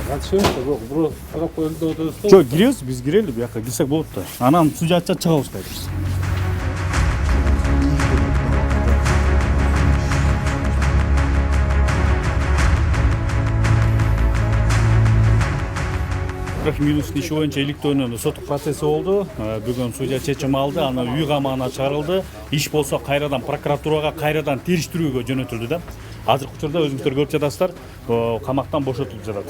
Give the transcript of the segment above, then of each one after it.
Жоқ, киреміз, біз кирелі, бұл жаққа келсек болады да. Анан судья айтса чыга баштайбыз. Минустун иши боюнча иликтөөнүн соттук процесси болду. Бүгүн судья чечим алды, аны үй камагына чыгарылды. Иш болсо кайрадан прокуратурага кайрадан териштирүүгө жөнөтүлдү да. Азыркы учурда өзүңүздөр көрүп жатасыздар, камактан бошотулуп жатат.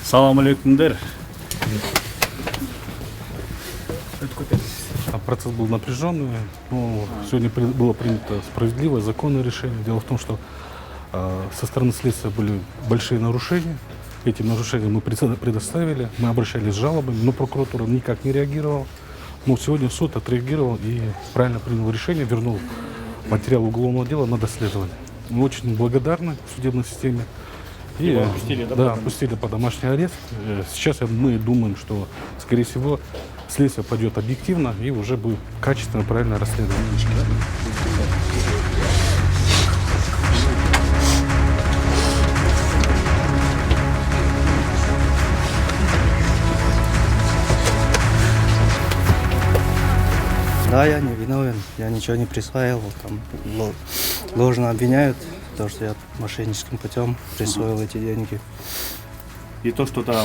Салам алейкумдер. Процесс был напряженный, но сегодня было принято справедливое, законное решение. Дело в том, что со стороны следствия были большие нарушения. Эти нарушения мы предоставили, мы обращались с жалобами, но прокуратура никак не реагировала. Но сегодня суд отреагировал и правильно принял решение, вернул материал уголовного дела на доследование. Мы очень благодарны судебной системе. И отпустили под домашний арест. Сейчас мы думаем, что, скорее всего, следствие пойдет объективно и уже будет качественно, правильно расследование. Да, я не виновен, я ничего не присваивал, там ложно обвиняют, то, что я мошенническим путем присвоил эти деньги. И то, что да,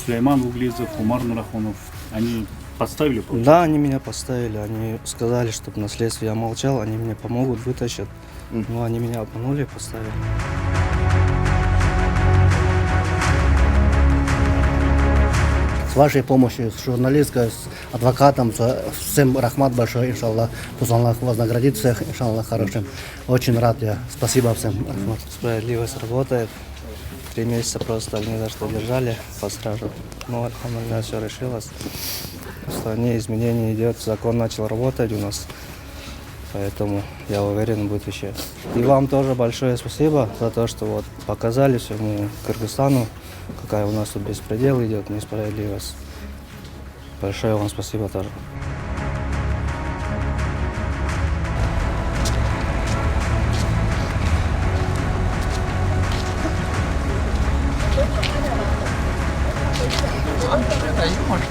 Сулейман Углизов, Умар Нурахунов, они подставили? Да, они меня подставили, они сказали, чтобы на следствии я молчал, они мне помогут, вытащат, но они меня обманули и подставили. С вашей помощью, с журналисткой, с адвокатом, всем рахмат большой, иншаллах. Пусть Аллах вознаградит всех, иншаллах, хорошим. Очень рад я. Спасибо всем. Рахмат. Справедливость работает. 3 месяца просто ни за что держали под стражу. Но у меня все решилось. В стране изменение идет, закон начал работать у нас. Поэтому я уверен, будет еще. И вам тоже большое спасибо за то, что вот показали всему Кыргызстану, какая у нас тут беспредел идет, несправедливость. Большое вам спасибо тоже. Может,